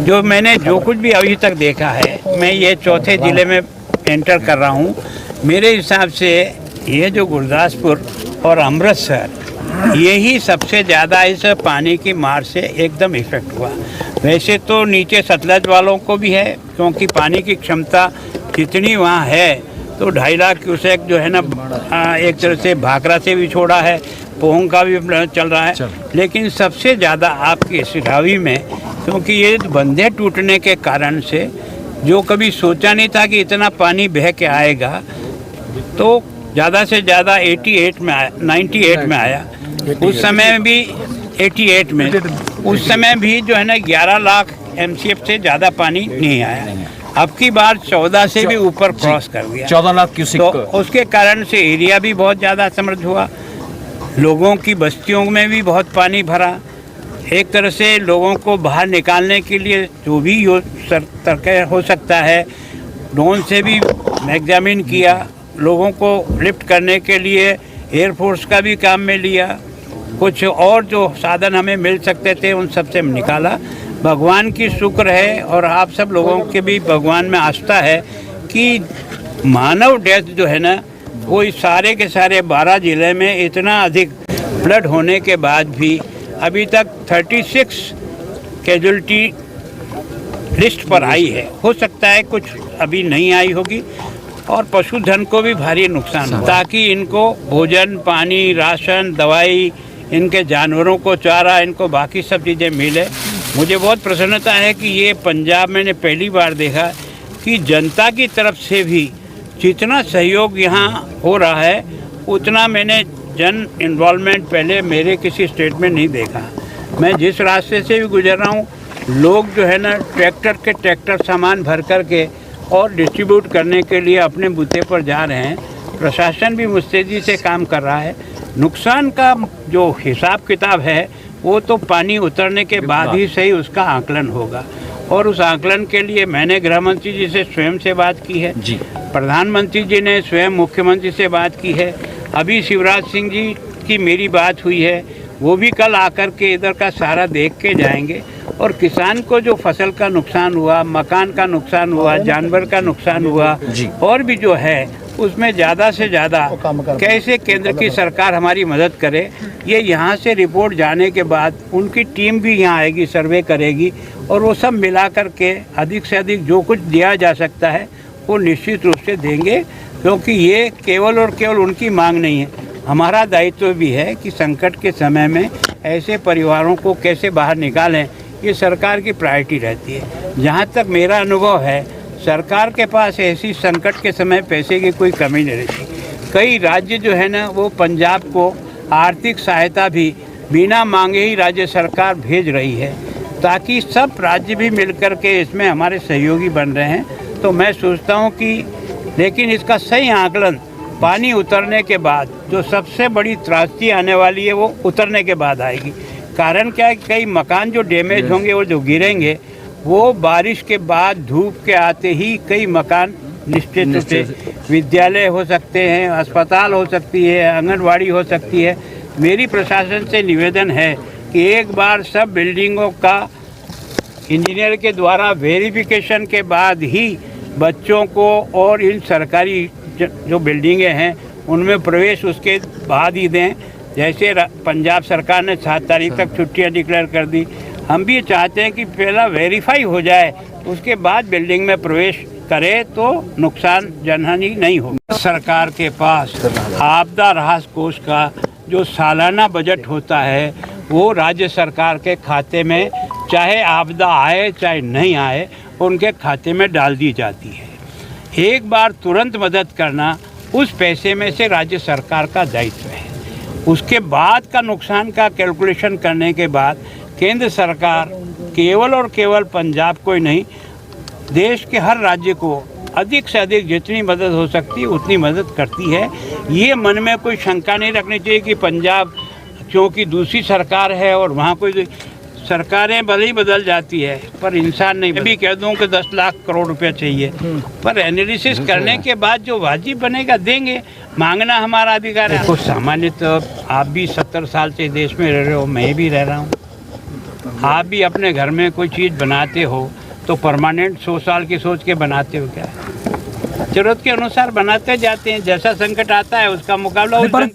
जो मैंने जो कुछ भी अभी तक देखा है, मैं ये चौथे ज़िले में एंटर कर रहा हूँ। मेरे हिसाब से ये जो गुरदासपुर और अमृतसर, यही सबसे ज़्यादा इस पानी की मार से एकदम इफ़ेक्ट हुआ। वैसे तो नीचे सतलज वालों को भी है, क्योंकि पानी की क्षमता जितनी वहाँ है तो 2.5 लाख क्यूसेक जो है ना, एक तरह से भाखड़ा से भी छोड़ा है, पोंग का भी चल रहा है। लेकिन सबसे ज़्यादा आपकी सिरावी में, क्योंकि ये बंधे टूटने के कारण से जो कभी सोचा नहीं था कि इतना पानी बह के आएगा, तो ज़्यादा से ज़्यादा 98 में आया, 98 में आया। उस समय भी 88 में, उस समय भी जो है ना 11 लाख MCF से ज़्यादा पानी नहीं आया। अब की बार 14 से भी ऊपर क्रॉस कर गया, 14 लाख क्यूसेक। तो उसके कारण से एरिया भी बहुत ज़्यादा समृद्ध हुआ, लोगों की बस्तियों में भी बहुत पानी भरा। एक तरह से लोगों को बाहर निकालने के लिए जो भी तरीका हो सकता है, ड्रोन से भी एग्जामिन किया, लोगों को लिफ्ट करने के लिए एयरफोर्स का भी काम में लिया, कुछ और जो साधन हमें मिल सकते थे उन सब से निकाला। भगवान की शुक्र है और आप सब लोगों के भी भगवान में आस्था है कि मानव डेथ जो है ना, वो इस सारे के सारे 12 ज़िले में इतना अधिक फ्लड होने के बाद भी अभी तक 36 कैजुअल्टी लिस्ट पर आई है। हो सकता है कुछ अभी नहीं आई होगी, और पशुधन को भी भारी नुकसान हो, ताकि इनको भोजन, पानी, राशन, दवाई, इनके जानवरों को चारा, इनको बाकी सब चीज़ें मिले। मुझे बहुत प्रसन्नता है कि ये पंजाब मैंने पहली बार देखा कि जनता की तरफ से भी जितना सहयोग यहाँ हो रहा है, उतना मैंने जन इन्वॉल्वमेंट पहले मेरे किसी स्टेट में नहीं देखा। मैं जिस रास्ते से भी गुजर रहा हूँ, लोग जो है ना ट्रैक्टर सामान भर कर के और डिस्ट्रीब्यूट करने के लिए अपने बूथे पर जा रहे हैं। प्रशासन भी मुस्तैदी से काम कर रहा है। नुकसान का जो हिसाब किताब है, वो तो पानी उतरने के बाद ही सही उसका आकलन होगा, और उस आकलन के लिए मैंने गृह मंत्री जी से स्वयं से बात की है जी, प्रधानमंत्री जी ने स्वयं मुख्यमंत्री से बात की है, अभी शिवराज सिंह जी की मेरी बात हुई है, वो भी कल आकर के इधर का सारा देख के जाएंगे। और किसान को जो फसल का नुकसान हुआ, मकान का नुकसान हुआ, जानवर का नुकसान हुआ, और भी जो है उसमें ज़्यादा से ज़्यादा कैसे केंद्र की सरकार हमारी मदद करे, ये यहाँ से रिपोर्ट जाने के बाद उनकी टीम भी यहाँ आएगी, सर्वे करेगी, और वो सब मिला कर के अधिक से अधिक जो कुछ दिया जा सकता है वो निश्चित रूप से देंगे। क्योंकि ये केवल और केवल उनकी मांग नहीं है, हमारा दायित्व भी है कि संकट के समय में ऐसे परिवारों को कैसे बाहर निकालें, ये सरकार की प्रायोरिटी रहती है। जहाँ तक मेरा अनुभव है, सरकार के पास ऐसी संकट के समय पैसे की कोई कमी नहीं रहती। कई राज्य जो है ना, वो पंजाब को आर्थिक सहायता भी बिना मांगे ही राज्य सरकार भेज रही है, ताकि सब राज्य भी मिलकर के इसमें हमारे सहयोगी बन रहे हैं। तो मैं सोचता हूँ कि लेकिन इसका सही आकलन पानी उतरने के बाद, जो सबसे बड़ी त्रासदी आने वाली है वो उतरने के बाद आएगी। कारण क्या है, कई मकान जो डैमेज होंगे और जो गिरेंगे, वो बारिश के बाद धूप के आते ही कई मकान निश्चित रूप से, विद्यालय हो सकते हैं, अस्पताल हो सकती है, आंगनवाड़ी हो सकती है। मेरी प्रशासन से निवेदन है कि एक बार सब बिल्डिंगों का इंजीनियर के द्वारा वेरिफिकेशन के बाद ही बच्चों को और इन सरकारी जो बिल्डिंगें हैं उनमें प्रवेश उसके बाद ही दें। जैसे पंजाब सरकार ने 7 तारीख तक छुट्टियां डिक्लेयर कर दी, हम भी चाहते हैं कि पहला वेरीफाई हो जाए, उसके बाद बिल्डिंग में प्रवेश करे तो नुकसान जनहानि नहीं होगी। सरकार के पास आपदा राहत कोष का जो सालाना बजट होता है, वो राज्य सरकार के खाते में, चाहे आपदा आए चाहे नहीं आए, उनके खाते में डाल दी जाती है। एक बार तुरंत मदद करना उस पैसे में से राज्य सरकार का दायित्व है। उसके बाद का नुकसान का कैलकुलेशन करने के बाद केंद्र सरकार केवल और केवल पंजाब को ही नहीं, देश के हर राज्य को अधिक से अधिक जितनी मदद हो सकती है उतनी मदद करती है। ये मन में कोई शंका नहीं रखनी चाहिए कि पंजाब क्योंकि दूसरी सरकार है और वहाँ कोई, सरकारें भले ही बदल जाती है पर इंसान नहीं। मैं भी कह दूँ कि 10 लाख करोड़ रुपया चाहिए, पर एनालिसिस करने के बाद जो वाजिब बनेगा देंगे, मांगना हमारा अधिकार है। कुछ सामान्य तो आप भी 70 साल से देश में रह रहे हो, मैं भी रह रहा हूँ, आप भी अपने घर में कोई चीज़ बनाते हो तो परमानेंट 100 साल की सोच के बनाते हो क्या? जरूरत के अनुसार बनाते जाते हैं, जैसा संकट आता है उसका मुकाबला नहीं, पर